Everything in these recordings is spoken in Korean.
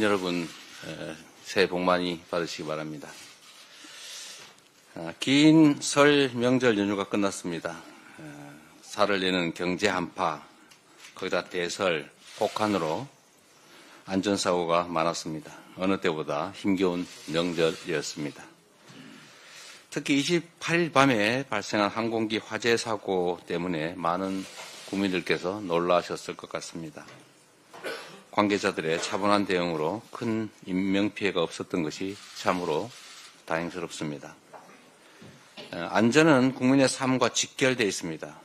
여러분, 새해 복 많이 받으시기 바랍니다. 긴 설 명절 연휴가 끝났습니다. 살을 내는 경제 한파, 거기다 대설, 폭한으로 안전사고가 많았습니다. 어느 때보다 힘겨운 명절이었습니다. 특히 28일 밤에 발생한 항공기 화재 사고 때문에 많은 국민들께서 놀라셨을 것 같습니다. 관계자들의 차분한 대응으로 큰 인명피해가 없었던 것이 참으로 다행스럽습니다. 안전은 국민의 삶과 직결되어 있습니다.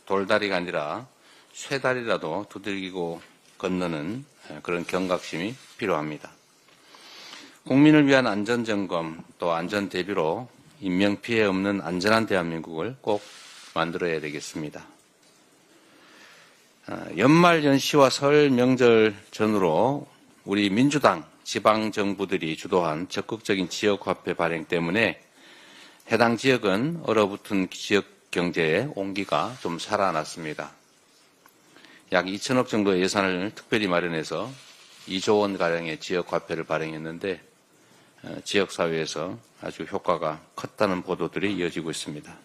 돌다리가 아니라 쇠다리라도 두들기고 건너는 그런 경각심이 필요합니다. 국민을 위한 안전점검 또 안전대비로 인명피해 없는 안전한 대한민국을 꼭 만들어야 되겠습니다. 연말 연시와 설 명절 전후로 우리 민주당 지방정부들이 주도한 적극적인 지역화폐 발행 때문에 해당 지역은 얼어붙은 지역 경제의 온기가 좀 살아났습니다. 약 2천억 정도의 예산을 특별히 마련해서 2조 원가량의 지역화폐를 발행했는데 지역사회에서 아주 효과가 컸다는 보도들이 이어지고 있습니다.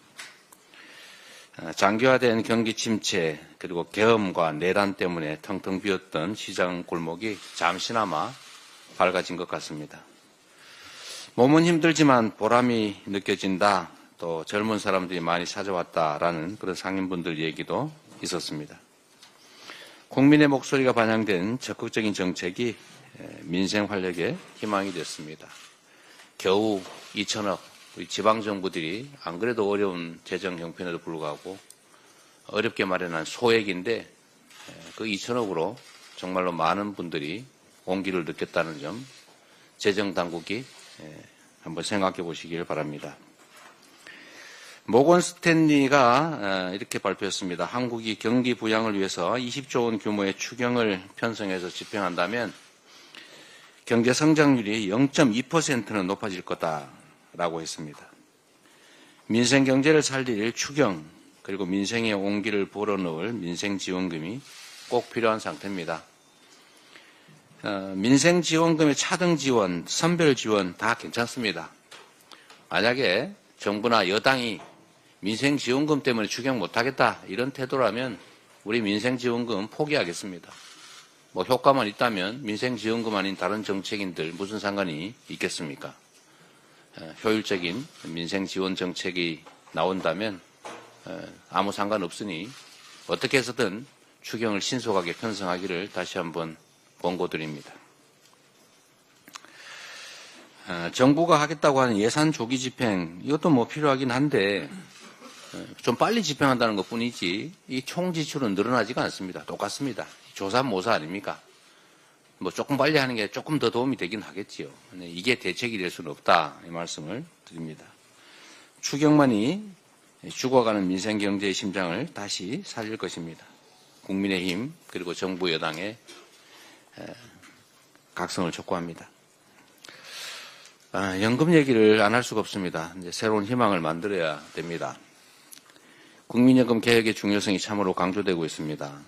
장기화된 경기 침체 그리고 계엄과 내란 때문에 텅텅 비었던 시장 골목이 잠시나마 밝아진 것 같습니다. 몸은 힘들지만 보람이 느껴진다. 또 젊은 사람들이 많이 찾아왔다라는 그런 상인분들 얘기도 있었습니다. 국민의 목소리가 반영된 적극적인 정책이 민생 활력의 희망이 됐습니다. 겨우 2천억 우리 지방정부들이 안 그래도 어려운 재정 형편에도 불구하고 어렵게 마련한 소액인데 그 2천억으로 정말로 많은 분들이 온기를 느꼈다는 점 재정당국이 한번 생각해 보시길 바랍니다. 모건 스탠리가 이렇게 발표했습니다. 한국이 경기 부양을 위해서 20조 원 규모의 추경을 편성해서 집행한다면 경제 성장률이 0.2%는 높아질 거다라고 했습니다. 민생 경제를 살릴 추경 그리고 민생의 온기를 불어넣을 민생지원금이 꼭 필요한 상태입니다. 민생지원금의 차등 지원, 선별 지원 다 괜찮습니다. 만약에 정부나 여당이 민생지원금 때문에 추경 못하겠다 이런 태도라면 우리 민생지원금 포기하겠습니다. 뭐 효과만 있다면 민생지원금 아닌 다른 정책인들 무슨 상관이 있겠습니까? 효율적인 민생지원 정책이 나온다면 아무 상관없으니 어떻게 해서든 추경을 신속하게 편성하기를 다시 한번 권고드립니다. 정부가 하겠다고 하는 예산 조기 집행 이것도 뭐 필요하긴 한데 좀 빨리 집행한다는 것뿐이지 이 총 지출은 늘어나지가 않습니다. 똑같습니다. 조삼모사 아닙니까? 뭐 조금 빨리 하는 게 조금 더 도움이 되긴 하겠지요. 근데 이게 대책이 될 수는 없다 이 말씀을 드립니다. 추경만이 죽어가는 민생 경제의 심장을 다시 살릴 것입니다. 국민의힘 그리고 정부 여당의 각성을 촉구합니다. 연금 얘기를 안 할 수가 없습니다. 이제 새로운 희망을 만들어야 됩니다. 국민연금 개혁의 중요성이 참으로 강조되고 있습니다.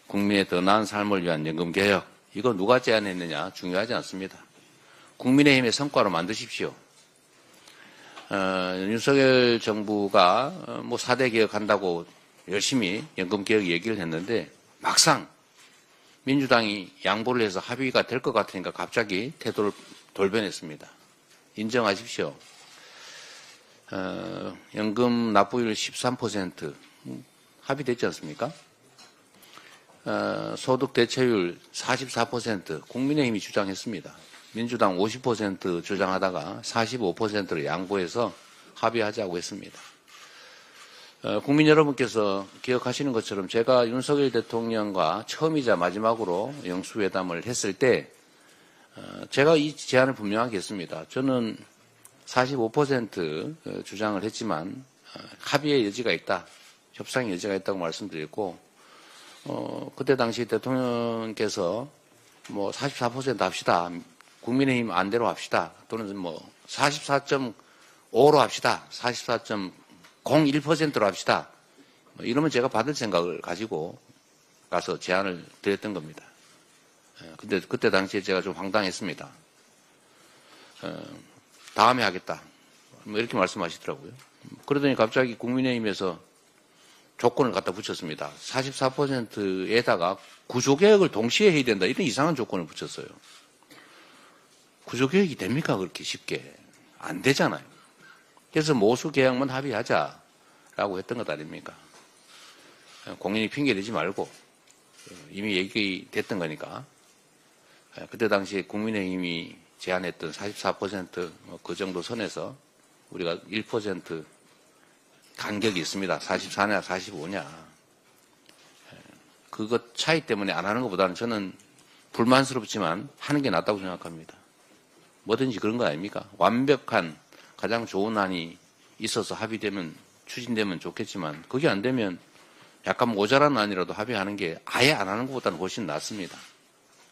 국민의 더 나은 삶을 위한 연금 개혁, 이거 누가 제안했느냐 중요하지 않습니다. 국민의힘의 성과로 만드십시오. 윤석열 정부가 뭐 4대 개혁한다고 열심히 연금 개혁 얘기를 했는데 막상 민주당이 양보를 해서 합의가 될 것 같으니까 갑자기 태도를 돌변했습니다. 인정하십시오. 연금 납부율 13% 합의됐지 않습니까? 소득 대체율 44% 국민의힘이 주장했습니다. 민주당 50% 주장하다가 45%를 양보해서 합의하자고 했습니다. 국민 여러분께서 기억하시는 것처럼 제가 윤석열 대통령과 처음이자 마지막으로 영수회담을 했을 때 제가 이 제안을 분명하게 했습니다. 저는 45% 주장을 했지만 합의의 여지가 있다. 협상의 여지가 있다고 말씀드렸고 그때 당시 대통령께서 뭐 44% 합시다. 국민의힘 안대로 합시다. 또는 뭐 44.5로 합시다. 44.01%로 합시다. 이러면 제가 받을 생각을 가지고 가서 제안을 드렸던 겁니다. 근데 그때 당시에 제가 좀 황당했습니다. 다음에 하겠다. 뭐 이렇게 말씀하시더라고요. 그러더니 갑자기 국민의힘에서 조건을 갖다 붙였습니다. 44%에다가 구조개혁을 동시에 해야 된다. 이런 이상한 조건을 붙였어요. 구조개혁이 됩니까? 그렇게 쉽게. 안 되잖아요. 그래서 모수개혁만 합의하자라고 했던 것 아닙니까? 공연히 핑계대지 말고 이미 얘기됐던 거니까. 그때 당시에 국민의힘이 제안했던 44% 정도 선에서 우리가 1% 간격이 있습니다. 44냐 45냐. 그것 차이 때문에 안 하는 것보다는 저는 불만스럽지만 하는 게 낫다고 생각합니다. 뭐든지 그런 거 아닙니까? 완벽한 가장 좋은 안이 있어서 합의되면 추진되면 좋겠지만 그게 안 되면 약간 모자란 안이라도 합의하는 게 아예 안 하는 것보다는 훨씬 낫습니다.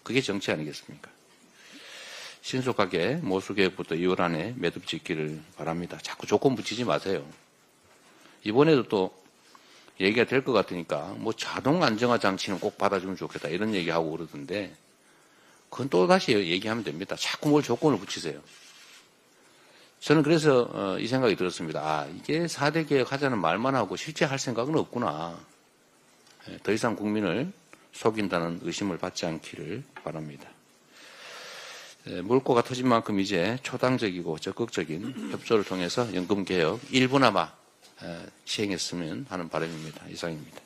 그게 정치 아니겠습니까? 신속하게 모수개혁부터 2월 안에 매듭 짓기를 바랍니다. 자꾸 조건 붙이지 마세요. 이번에도 또 얘기가 될 것 같으니까 뭐 자동 안정화 장치는 꼭 받아주면 좋겠다 이런 얘기하고 그러던데 그건 또 다시 얘기하면 됩니다. 자꾸 뭘 조건을 붙이세요. 저는 그래서 이 생각이 들었습니다. 아, 이게 4대 개혁하자는 말만 하고 실제 할 생각은 없구나. 더 이상 국민을 속인다는 의심을 받지 않기를 바랍니다. 물꼬가 터진 만큼 이제 초당적이고 적극적인 협조를 통해서 연금개혁 일부나마 시행했으면 하는 바람입니다. 이상입니다.